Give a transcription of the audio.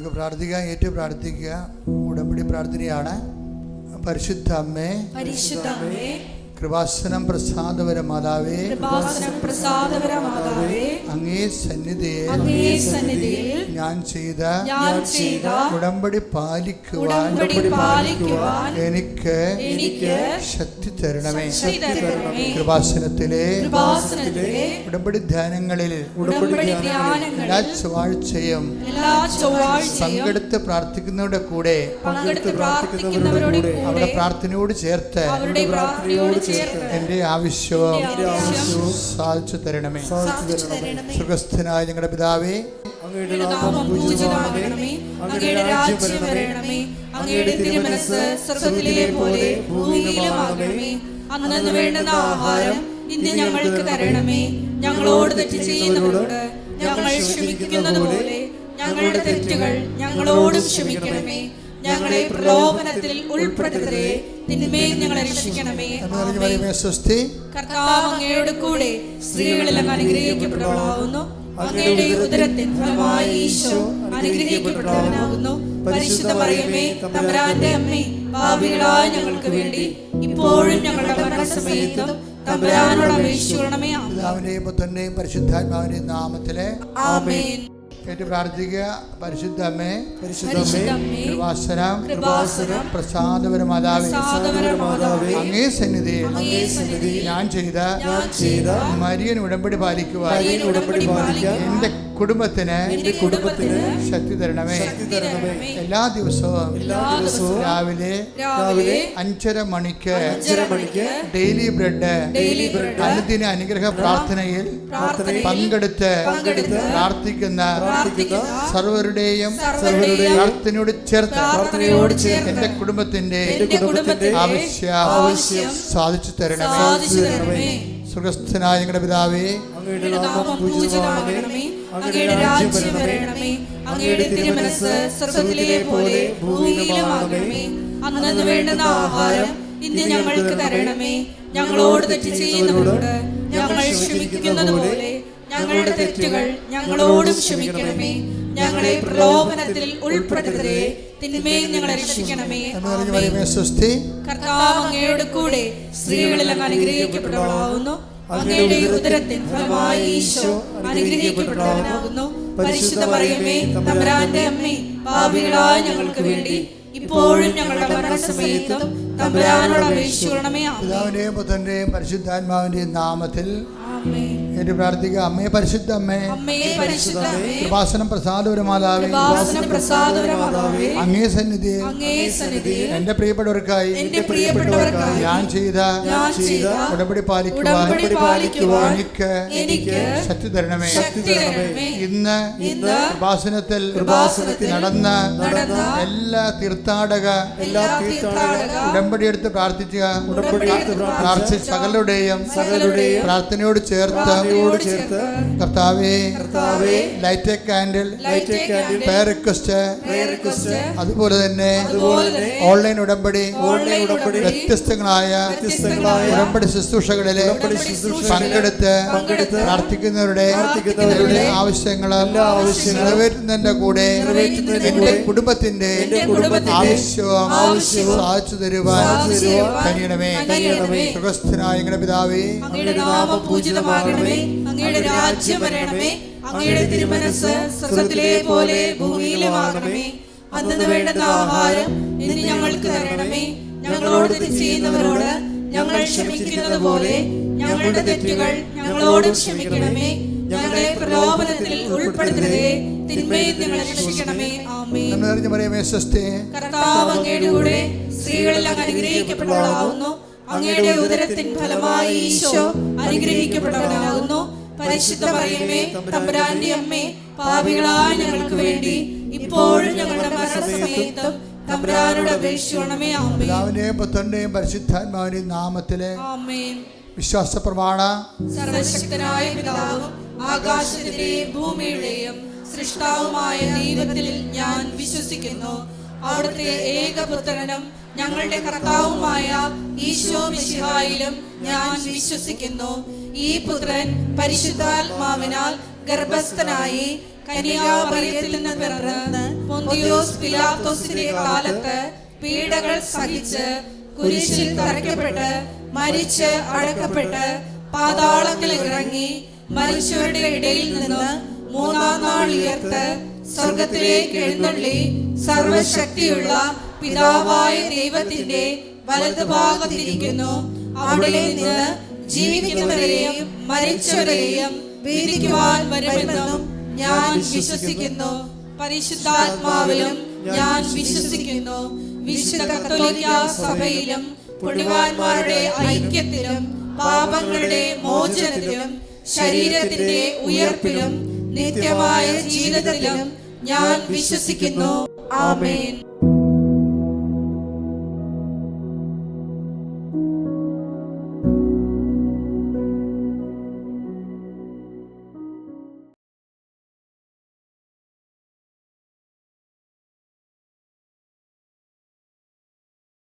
നമുക്ക് പ്രാർത്ഥിക്കാം. ഏറ്റു പ്രാർത്ഥിക്കുക. ഉടമ്പടി പ്രാർത്ഥനയാണ്. പരിശുദ്ധ അമ്മേ, കൃപാസനം പ്രസാദപര മാതാവേ, അങ്ങേ സന്നിധിയിൽ ഞാൻ ചെയ്ത ഉടമ്പടി പാലിക്കുവാൻ എനിക്ക് ശക്തി തരണമേ. കൃപാസനത്തിലെ ഉടമ്പടി ധ്യാനങ്ങളിൽ എല്ലാ ചൊവ്വാഴ്ചയും പങ്കെടുത്ത് പ്രാർത്ഥിക്കുന്നവരുടെ കൂടെ അവരുടെ പ്രാർത്ഥനയോട് ചേർത്ത് എന്റെ ആവശ്യവും സാധിച്ചു തരണമേ. സ്വർഗ്ഗസ്ഥനായ ഞങ്ങളുടെ പിതാവേ, അങ്ങയുടെ നാമം പൂജിതമാകണമേ. അങ്ങയുടെ രാജ്യം വരണമേ. അങ്ങയുടെ തിരുമനസ്സ് സ്വർഗ്ഗത്തിലെ പോലെ ഭൂമിയിലുമാകണമേ. അന്നന്ന് വേണ്ടുന്ന ആഹാരം ഇന്ന് ഞങ്ങൾക്ക് തരണമേ. ഞങ്ങളോട് തെറ്റ് ചെയ്യുന്നവരോട് ഞങ്ങൾ ക്ഷമിക്കുന്നത് പോലെ ഞങ്ങളുടെ തെറ്റുകൾ ഞങ്ങളോടും ക്ഷമിക്കണമേ. ഞങ്ങളെ പ്രലോഭനത്തിൽ ഉൾപ്പെടുത്തരുതേ, തിന്മയിൽ ഞങ്ങളെ രക്ഷിക്കണമേ. കർത്താവ് അങ്ങയുടെ കൂടെ സ്ത്രീകളിൽ അങ്ങ് അനുഗ്രഹിക്കപ്പെട്ടവളാകുന്നു. അങ്ങയുടെ ഉദരത്തിൻ ഫലമായി ഈശോ അനുഗ്രഹിക്കപ്പെട്ടവനാകുന്നു. പരിശുദ്ധ മറിയമേ, തമ്പുരാന്റെ അമ്മേ, പാപികളായ ഞങ്ങൾക്ക് വേണ്ടി ഇപ്പോഴും ഞങ്ങളുടെ മരണസമയത്തും തമ്പുരാനോട് അപേക്ഷിക്കണമേ. പിതാവിന്റെയും പുത്രന്റെയും പരിശുദ്ധാത്മാവിന്റെയും നാമത്തിലെ ആമേൻ. കേട്ട് പ്രാർത്ഥിക്കുക. പരിശുദ്ധ അമ്മേ, കൃപാസനം പ്രസാദപര മാതാവേ, അങ്ങേ സന്നിധിയിൽ ഞാൻ ചെയ്ത മരിയൻ ഉടമ്പടി പാലിക്കുവാൻ എന്റെ കുടുംബത്തിന് ശക്തി തരണമേ. എല്ലാ ദിവസവും രാവിലെ 5:30 മണിക്ക് ഡെയിലി ബ്രെഡ് അനുദിന അനുഗ്രഹ പ്രാർത്ഥനയിൽ പങ്കെടുത്ത് പ്രാർത്ഥിക്കുന്ന സർവരുടെയും പ്രാർത്ഥനയോട് ചേർത്ത് എന്റെ കുടുംബത്തിന്റെ ആവശ്യം സാധിച്ചു തരണമേ. സ്വർഗ്ഗസ്ഥനായ ഞങ്ങളുടെ പിതാവേ, അങ്ങയുടെ നാമം പൂജിതമാകണമേ. അങ്ങയുടെ രാജ്യം വരണമേ. അങ്ങയുടെ തിരുമനസ്സ് സ്വർഗ്ഗത്തിലെ പോലെ ഭൂമിയിലുമാകണമേ. അന്നന്ന് വേണ്ടുന്ന ആഹാരം ഇന്ന് ഞങ്ങൾക്ക് തരണമേ. ഞങ്ങളോട് തെറ്റ് ചെയ്യുന്നവരോട് ഞങ്ങൾ ക്ഷമിക്കുന്നത് പോലെ ഞങ്ങളുടെ തെറ്റുകൾ ഞങ്ങളോടും ക്ഷമിക്കണമേ. ഞങ്ങളെ പ്രലോഭനത്തിൽ ഉൾപ്പെടുത്തരുതേ, തിന്മയിൽ ഞങ്ങളെ രക്ഷിക്കണമേ. കർത്താവ് അങ്ങയുടെ കൂടെ സ്ത്രീകളിൽ അങ്ങ് അനുഗ്രഹിക്കപ്പെട്ടവളാകുന്നു. അങ്ങയുടെ ഉദരത്തിൻ ഫലമായി ഈശോ അനുഗ്രഹിക്കപ്പെട്ടവനാകുന്നു. പരിശുദ്ധ മറിയമേ, തമ്പുരാന്റെ അമ്മേ, പാപികളായ ഞങ്ങൾക്ക് വേണ്ടി ഇപ്പോഴും ഞങ്ങളുടെ മരണസമയത്തും തമ്പുരാനോട് അപേക്ഷിക്കണമേ. പിതാവിന്റെയും പുത്രന്റെയും പരിശുദ്ധാത്മാവിന്റെയും നാമത്തിൽ എന്റെ പ്രാർത്ഥിക്കുക. അമ്മേ, പരിശുദ്ധ അമ്മേ, കൃപാസനം പ്രസാദപര മാതാവേ, അങ്ങേ സന്നിധിയിൽ എന്റെ പ്രിയപ്പെട്ടവർക്കായി ഞാൻ ചെയ്ത ഉടമ്പടി പാലിക്കുവാൻ എനിക്ക് ശക്തി തരണമേ. ഇന്ന് കൃപാസനത്തിൽ നടന്ന എല്ലാ തീർത്ഥാടക ഉടമ്പടി എടുത്ത് പ്രാർത്ഥിച്ച സകലരുടെയും പ്രാർത്ഥനയോട് ചേർത്ത് കർത്താവേ, light a candle prayer request, അതുപോലെ തന്നെ ഓൺലൈൻ ഉടമ്പടി വ്യത്യസ്തങ്ങളായ ഉടമ്പടി ശുശ്രൂഷകളിലെ പങ്കെടുത്ത് പ്രാർത്ഥിക്കുന്നവരുടെ ആവശ്യങ്ങൾ നിറവേറ്റുന്നതിന്റെ കൂടെ എന്റെ കുടുംബത്തിന്റെ ആവശ്യവും സാധിച്ചു തരുവാൻ കഴിയണമേ. സ്വർഗ്ഗസ്ഥനായ ഞങ്ങളുടെ പിതാവേ, അങ്ങയുടെ നാമം പൂജിതമാകണമേ. അങ്ങയുടെ രാജ്യം വരണമേ. അങ്ങയുടെ തിരുമനസ്സ് സ്വർഗ്ഗത്തിലെ പോലെ ഭൂമിയിലുമാകണമേ. അന്നന്ന് വേണ്ടുന്ന ആഹാരം ഇന്ന് ഞങ്ങൾക്ക് തരണമേ. ഞങ്ങളോട് തെറ്റ് ചെയ്യുന്നവരോട് ഞങ്ങൾ ക്ഷമിക്കുന്നത് പോലെ ഞങ്ങളുടെ തെറ്റുകൾ ഞങ്ങളോടും ക്ഷമിക്കണമേ. ഞങ്ങളെ പ്രലോഭനത്തിൽ ഉൾപ്പെടുത്തരുതേ, തിന്മയിൽ ഞങ്ങളെ രക്ഷിക്കണമേ. ആമേൻ. കർത്താവ് അങ്ങയുടെ കൂടെ സ്ത്രീകളിൽ അങ്ങ് അനുഗ്രഹിക്കപ്പെട്ടവളാകുന്നു. അങ്ങയുടെ ഉദരത്തിൻ ഫലമായി ഈശോ അനുഗ്രഹിക്കപ്പെട്ടവനാകുന്നു. പരിശുദ്ധ മറിയമേ, തമ്പുരാന്റെ അമ്മേ, പാപികളായ ഞങ്ങൾക്ക് വേണ്ടി ഇപ്പോഴും ഞങ്ങളുടെ മരണസമയത്തും തമ്പുരാനോട് അപേക്ഷിക്കണമേ. ആമേൻ. പിതാവിന്റെയും പുത്രന്റെയും പരിശുദ്ധാത്മാവിന്റെയും നാമത്തിലെ ആമേൻ. വിശ്വാസ പ്രമാണ. സർവശക്തനായ പിതാവും ആകാശത്തിന്റെയും ഭൂമിയുടെയും സൃഷ്ടാവുമായ ദൈവത്തിൽ ഞാൻ വിശ്വസിക്കുന്നു. അവിടുത്തെ ഏകപുത്രനും ഞങ്ങളുടെ കർത്താവുമായ ഈശോ മിശിഹായിലും ഞാൻ വിശ്വസിക്കുന്നു. ഈ പുത്രൻ പരിശുദ്ധാത്മാവിനാൽ ഗർഭസ്ഥനായി കന്യാമറിയത്തിൽ നിന്ന് പിറന്ന് പൊന്തിയോസ് പിലാത്തോസിന്റെ കാലത്ത് പീഡകൾ സഹിച്ച് കുരിശിൽ തറയ്ക്കപ്പെട്ട് മരിച്ച് അടക്കപ്പെട്ട് പാതാളത്തിൽ ഇറങ്ങി മരിച്ചവരുടെ ഇടയിൽ നിന്ന് മൂന്നാം നാൾ ഉയർത്ത് സ്വർഗത്തിലേക്ക് എഴുന്നള്ളി സർവശക്തിയുള്ള പിതാവായ ദൈവത്തിന്റെ വലതുഭാഗത്തിരിക്കുന്നു. അവിടെ നിന്ന് ജീവിക്കുന്നവരെയും മരിച്ചവരെയും വിധിക്കുവാൻ വരുമെന്നും ഞാൻ വിശ്വസിക്കുന്നു. പരിശുദ്ധാത്മാവിലും ഞാൻ വിശ്വസിക്കുന്നു. വിശുദ്ധ കത്തോലിക്ക സഭയിലും പുണ്യവാന്മാരുടെ ഐക്യത്തിലും പാപങ്ങളുടെ മോചനത്തിലും ശരീരത്തിന്റെ ഉയർപ്പിലും നിത്യമായ ജീവിതത്തിലും ഞാൻ വിശ്വസിക്കുന്നു. ആമേൻ.